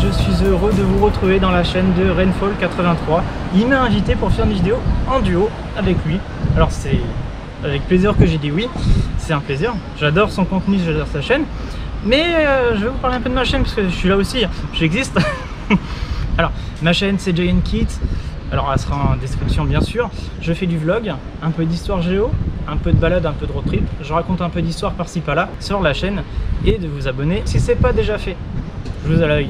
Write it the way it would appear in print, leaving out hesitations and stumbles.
je suis heureux de vous retrouver dans la chaîne de Rainfall 83. Il m'a invité pour faire une vidéo en duo avec lui. Alors c'est avec plaisir que j'ai dit oui, c'est un plaisir. J'adore son contenu, j'adore sa chaîne. Mais je vais vous parler un peu de ma chaîne parce que je suis là aussi, j'existe. Alors, ma chaîne c'est Chris Giantkit. Alors elle sera en description bien sûr. Je fais du vlog, un peu d'histoire géo, un peu de balade, un peu de road trip. Je raconte un peu d'histoire par-ci par-là sur la chaîne et de vous abonner si c'est pas déjà fait. Je vous à l'œil.